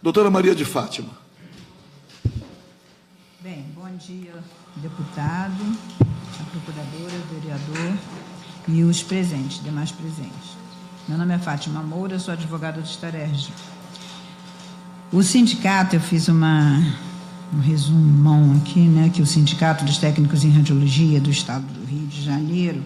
Doutora Maria de Fátima. Bem, bom dia, deputado, a procuradora, o vereador e os presentes, demais presentes. Meu nome é Fátima Moura, sou advogada do Starerj. O sindicato, eu fiz um resumão aqui, né, que o Sindicato dos Técnicos em Radiologia do Estado do Rio de Janeiro,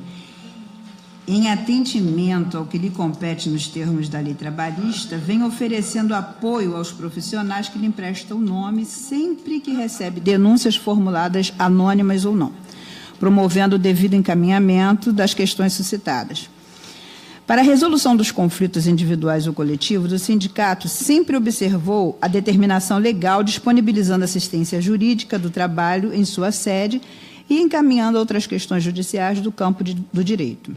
em atendimento ao que lhe compete nos termos da lei trabalhista, vem oferecendo apoio aos profissionais que lhe emprestam o nome sempre que recebe denúncias formuladas anônimas ou não, promovendo o devido encaminhamento das questões suscitadas. Para a resolução dos conflitos individuais ou coletivos, o sindicato sempre observou a determinação legal disponibilizando assistência jurídica do trabalho em sua sede e encaminhando outras questões judiciais do campo do direito.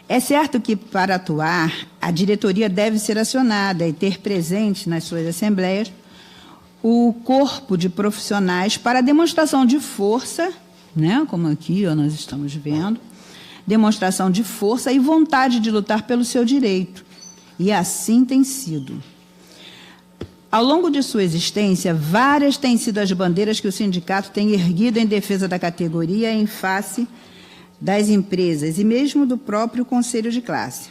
É certo que, para atuar, a diretoria deve ser acionada e ter presente nas suas assembleias o corpo de profissionais para demonstração de força, né, como aqui nós estamos vendo, demonstração de força e vontade de lutar pelo seu direito. E assim tem sido. Ao longo de sua existência, várias têm sido as bandeiras que o sindicato tem erguido em defesa da categoria em face das empresas e mesmo do próprio Conselho de Classe.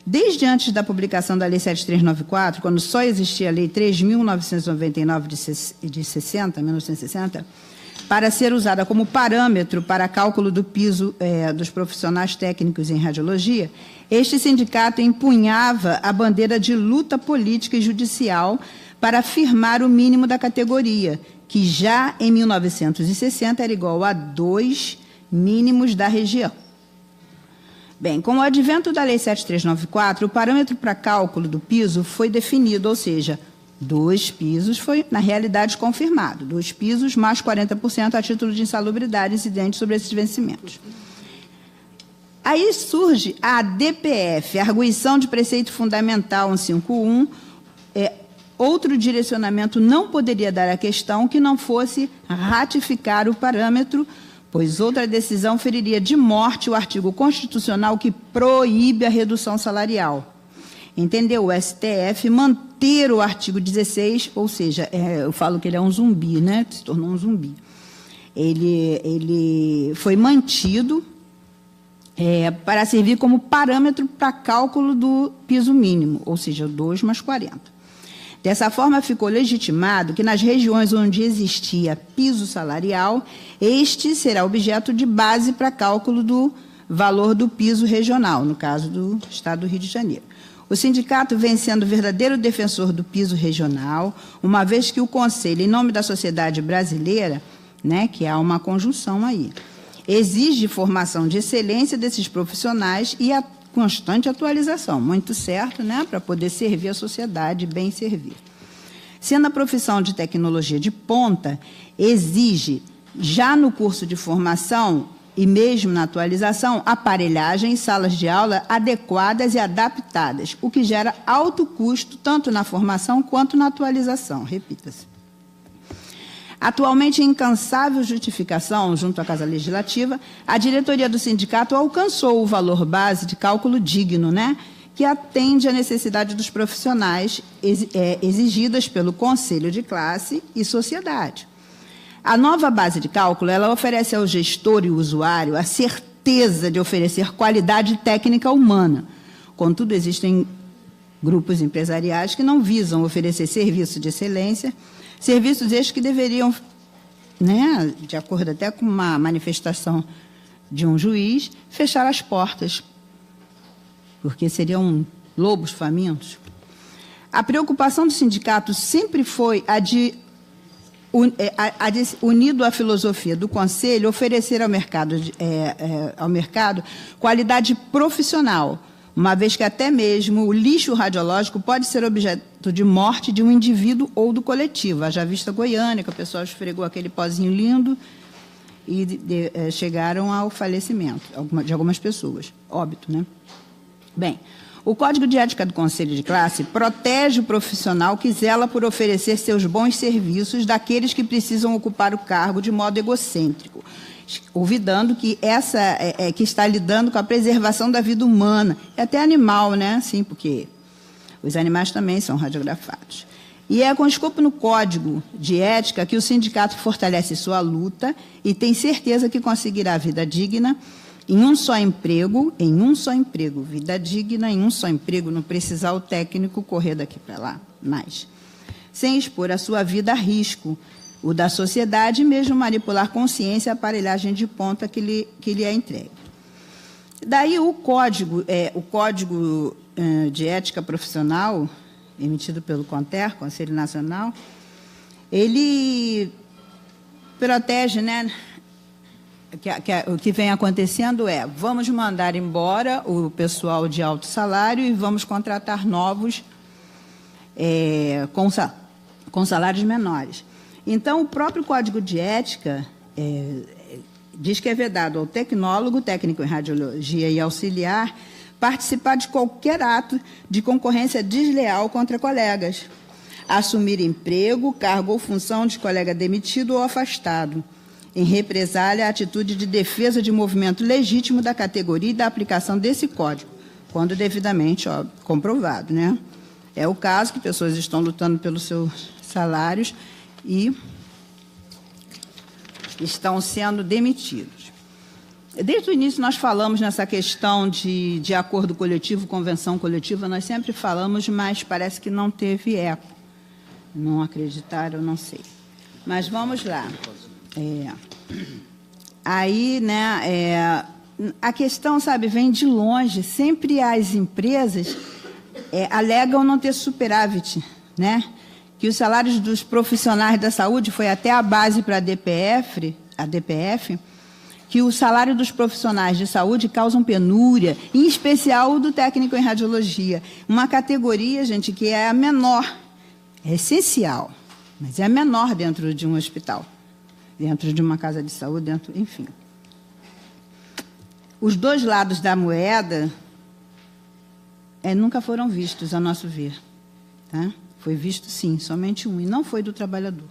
Desde antes da publicação da Lei 7394, quando só existia a Lei 3.999 de 1960, para ser usada como parâmetro para cálculo do piso dos profissionais técnicos em radiologia, este sindicato empunhava a bandeira de luta política e judicial para afirmar o mínimo da categoria, que já em 1960 era igual a 2 mínimos da região. Bem, com o advento da Lei 7394, o parâmetro para cálculo do piso foi definido, ou seja, 2 pisos foi, na realidade, confirmado. 2 pisos mais 40% a título de insalubridade incidente sobre esses vencimentos. Aí surge a DPF, Arguição de Preceito Fundamental 151. Outro direcionamento não poderia dar à questão que não fosse ratificar o parâmetro, pois outra decisão feriria de morte o artigo constitucional que proíbe a redução salarial. Entendeu o STF manter o artigo 16, ou seja, eu falo que ele é um zumbi, né? Se tornou um zumbi. Ele foi mantido para servir como parâmetro para cálculo do piso mínimo, ou seja, 2 mais 40. Dessa forma, ficou legitimado que, nas regiões onde existia piso salarial, este será objeto de base para cálculo do valor do piso regional, no caso do Estado do Rio de Janeiro. O sindicato vem sendo verdadeiro defensor do piso regional, uma vez que o Conselho, em nome da sociedade brasileira, né, que há uma conjunção aí, exige formação de excelência desses profissionais e a constante atualização, muito certo, né, para poder servir a sociedade, bem servir. Sendo a profissão de tecnologia de ponta, exige, já no curso de formação e mesmo na atualização, aparelhagem e salas de aula adequadas e adaptadas, o que gera alto custo tanto na formação quanto na atualização, repita-se. Atualmente, em incansável justificação junto à Casa Legislativa, a diretoria do sindicato alcançou o valor base de cálculo digno, né, que atende à necessidade dos profissionais exigidas pelo Conselho de Classe e Sociedade. A nova base de cálculo, ela oferece ao gestor e usuário a certeza de oferecer qualidade técnica humana. Contudo, existem grupos empresariais que não visam oferecer serviço de excelência, serviços estes que deveriam, né, de acordo até com uma manifestação de um juiz, fechar as portas, porque seriam lobos famintos. A preocupação do sindicato sempre foi unido à filosofia do Conselho, oferecer ao mercado qualidade profissional, uma vez que até mesmo o lixo radiológico pode ser objeto de morte de um indivíduo ou do coletivo. Haja vista Goiânia, que o pessoal esfregou aquele pozinho lindo e chegaram ao falecimento de algumas pessoas. Óbito, né? Bem, o Código de Ética do Conselho de Classe protege o profissional que zela por oferecer seus bons serviços daqueles que precisam ocupar o cargo de modo egocêntrico, olvidando que que está lidando com a preservação da vida humana, e até animal, né? Sim, porque Os animais também são radiografados. E é com escopo no Código de Ética que o sindicato fortalece sua luta e tem certeza que conseguirá vida digna em um só emprego, vida digna em um só emprego, não precisar o técnico correr daqui para lá, mais. Sem expor a sua vida a risco, o da sociedade, mesmo manipular consciência e aparelhagem de ponta que lhe é entregue. Daí o Código de Ética Profissional, emitido pelo CONTER, Conselho Nacional, ele protege, né, o que vem acontecendo vamos mandar embora o pessoal de alto salário e vamos contratar novos com salários menores. Então, o próprio Código de Ética diz que é vedado ao tecnólogo, técnico em radiologia e auxiliar participar de qualquer ato de concorrência desleal contra colegas, assumir emprego, cargo ou função de colega demitido ou afastado, em represália à atitude de defesa de movimento legítimo da categoria e da aplicação desse código, quando devidamente comprovado, né? É o caso que pessoas estão lutando pelos seus salários e estão sendo demitidos. Desde o início nós falamos nessa questão de acordo coletivo, convenção coletiva, nós sempre falamos, mas parece que não teve eco. Não acreditaram, não sei. Mas vamos lá. Aí, né, a questão, sabe, vem de longe. Sempre as empresas alegam não ter superávit, né? Que os salários dos profissionais da saúde foi até a base para a DPF, que o salário dos profissionais de saúde causam penúria, em especial o do técnico em radiologia. Uma categoria, gente, que é a menor, é essencial, mas é a menor dentro de um hospital, dentro de uma casa de saúde, enfim. Os dois lados da moeda nunca foram vistos, a nosso ver. Tá? Foi visto, sim, somente um, e não foi do trabalhador,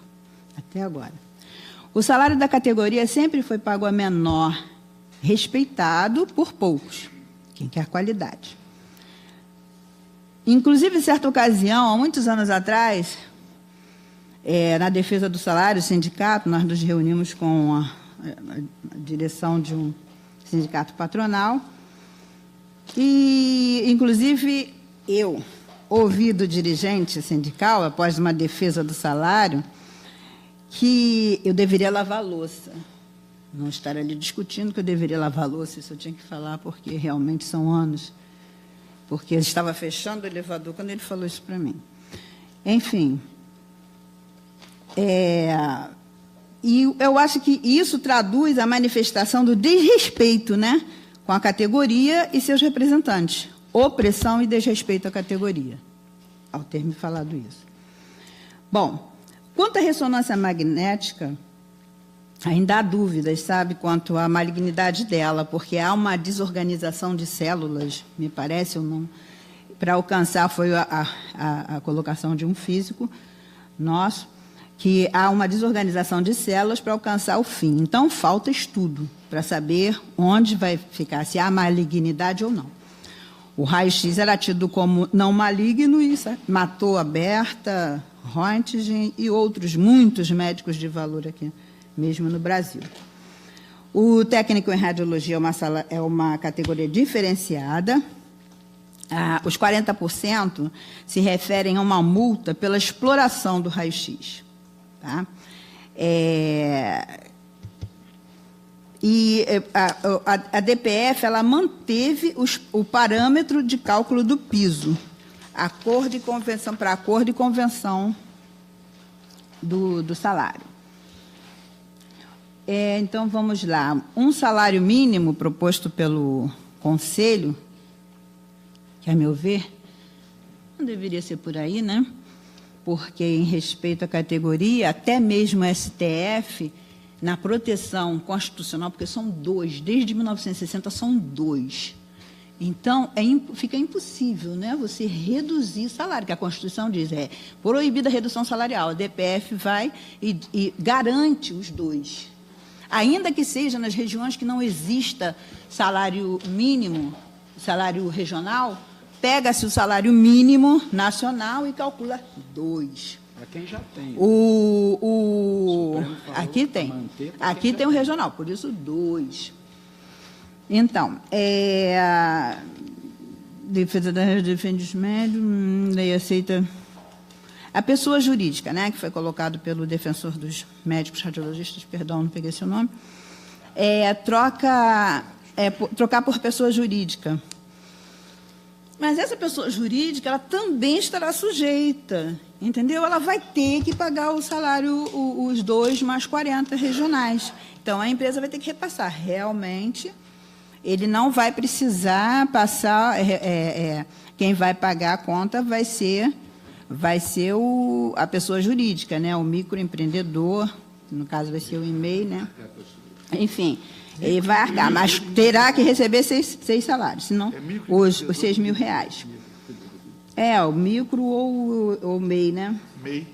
até agora. O salário da categoria sempre foi pago a menor, respeitado por poucos, quem quer qualidade. Inclusive, em certa ocasião, há muitos anos atrás, na defesa do salário, o sindicato, nós nos reunimos com a direção de um sindicato patronal, e, inclusive, eu ouvi do dirigente sindical, após uma defesa do salário, que eu deveria lavar a louça. Não estar ali discutindo que eu deveria lavar a louça, isso eu tinha que falar, porque realmente são anos. Porque ele estava fechando o elevador quando ele falou isso para mim. Enfim. E eu acho que isso traduz a manifestação do desrespeito, né, com a categoria e seus representantes. Opressão e desrespeito à categoria, ao ter me falado isso. Bom, quanto à ressonância magnética, ainda há dúvidas, sabe, quanto à malignidade dela, porque há uma desorganização de células, me parece, ou não, para alcançar, foi a colocação de um físico nosso, que há uma desorganização de células para alcançar o fim. Então, falta estudo para saber onde vai ficar, se há malignidade ou não. O raio-x era tido como não maligno e matou a Berta, Röntgen e outros muitos médicos de valor aqui, mesmo no Brasil. O técnico em radiologia é uma categoria diferenciada. Os 40% se referem a uma multa pela exploração do raio-x. Tá? E a DPF ela manteve o parâmetro de cálculo do piso, acordo e convenção, para acordo e convenção do salário. Então, vamos lá. Um salário mínimo proposto pelo Conselho, que, a meu ver, não deveria ser por aí, né? Porque, em respeito à categoria, até mesmo a STF, na proteção constitucional, porque são dois, desde 1960 são dois. Então, fica impossível, né, você reduzir salário, que a Constituição diz, proibida a redução salarial. A DPF vai e garante os dois. Ainda que seja nas regiões que não exista salário mínimo, salário regional, pega-se o salário mínimo nacional e calcula 2. Para quem já tem. Aqui tem o regional, por isso 2. Então, defesa defende os médios, lei aceita. A pessoa jurídica, né, que foi colocado pelo defensor dos médicos radiologistas, perdão, não peguei seu nome, trocar por pessoa jurídica. Mas essa pessoa jurídica, ela também estará sujeita, entendeu? Ela vai ter que pagar o salário, os 2 mais 40 regionais. Então, a empresa vai ter que repassar. Realmente, ele não vai precisar passar, quem vai pagar a conta vai ser a pessoa jurídica, né? O microempreendedor, no caso vai ser o e-mail, né? Enfim, ele vai arcar, mas terá que receber 6 salários, senão os R$6.000. O micro ou o MEI, né? MEI.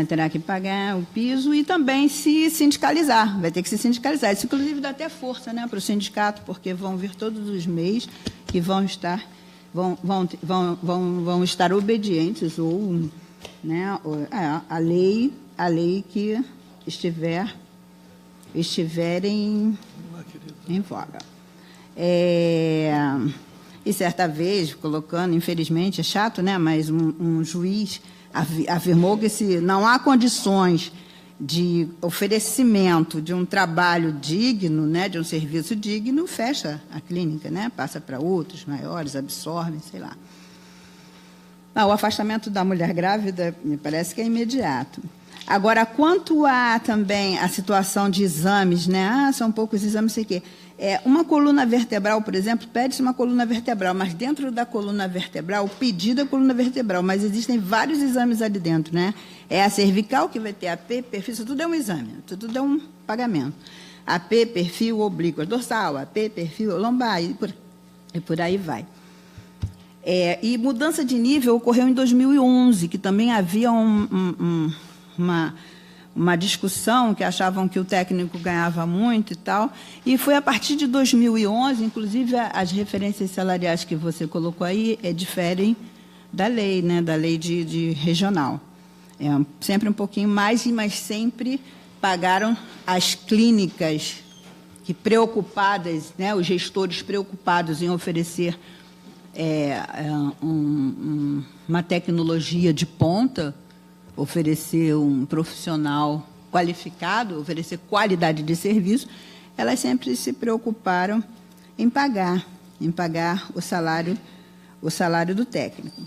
Terá que pagar o piso e também se sindicalizar, vai ter que se sindicalizar. Isso, inclusive, dá até força, né, para o sindicato, porque vão vir todos os MEIs que vão estar obedientes ou, né, a lei que estiverem em voga. E certa vez, colocando, infelizmente, é chato, né, mas um juiz afirmou que se não há condições de oferecimento de um trabalho digno, né, de um serviço digno, fecha a clínica, né, passa para outros maiores, absorvem, sei lá. O afastamento da mulher grávida me parece que é imediato. Agora, quanto a também a situação de exames, né, são poucos exames, sei o quê. Uma coluna vertebral, por exemplo, pede-se uma coluna vertebral, mas dentro da coluna vertebral, o pedido é coluna vertebral, mas existem vários exames ali dentro, né? É a cervical que vai ter AP, perfil, isso tudo é um exame, tudo é um pagamento. AP, perfil, oblíqua, dorsal, AP, perfil, lombar, e por aí vai. E mudança de nível ocorreu em 2011, que também havia uma discussão que achavam que o técnico ganhava muito e tal, e foi a partir de 2011, inclusive as referências salariais que você colocou aí diferem da lei, né, da lei de regional. Sempre um pouquinho mais, mas sempre pagaram as clínicas que preocupadas, né, os gestores preocupados em oferecer uma tecnologia de ponta, oferecer um profissional qualificado, oferecer qualidade de serviço, elas sempre se preocuparam em pagar o salário do técnico.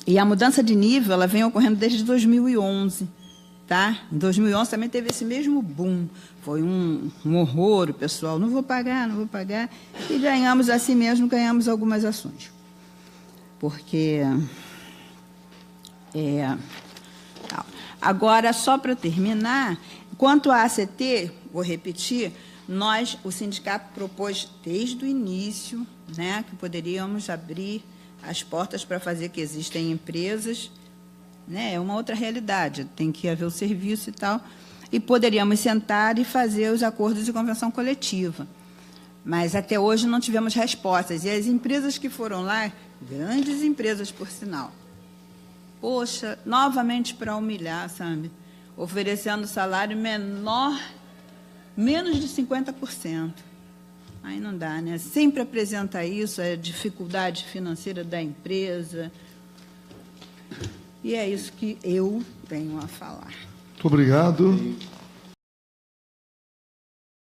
E a mudança de nível, ela vem ocorrendo desde 2011, tá? Em 2011 também teve esse mesmo boom, foi um horror, o pessoal, não vou pagar, e ganhamos assim mesmo, ganhamos algumas ações. Porque agora, só para terminar, quanto à ACT, vou repetir, o sindicato propôs desde o início, né, que poderíamos abrir as portas para fazer que existem empresas, né, é uma outra realidade, tem que haver o serviço e tal, e poderíamos sentar e fazer os acordos de convenção coletiva. Mas até hoje não tivemos respostas. E as empresas que foram lá, grandes empresas, por sinal, poxa, novamente para humilhar, sabe? Oferecendo salário menor, menos de 50%. Aí não dá, né? Sempre apresenta isso, a dificuldade financeira da empresa. E é isso que eu tenho a falar. Muito obrigado.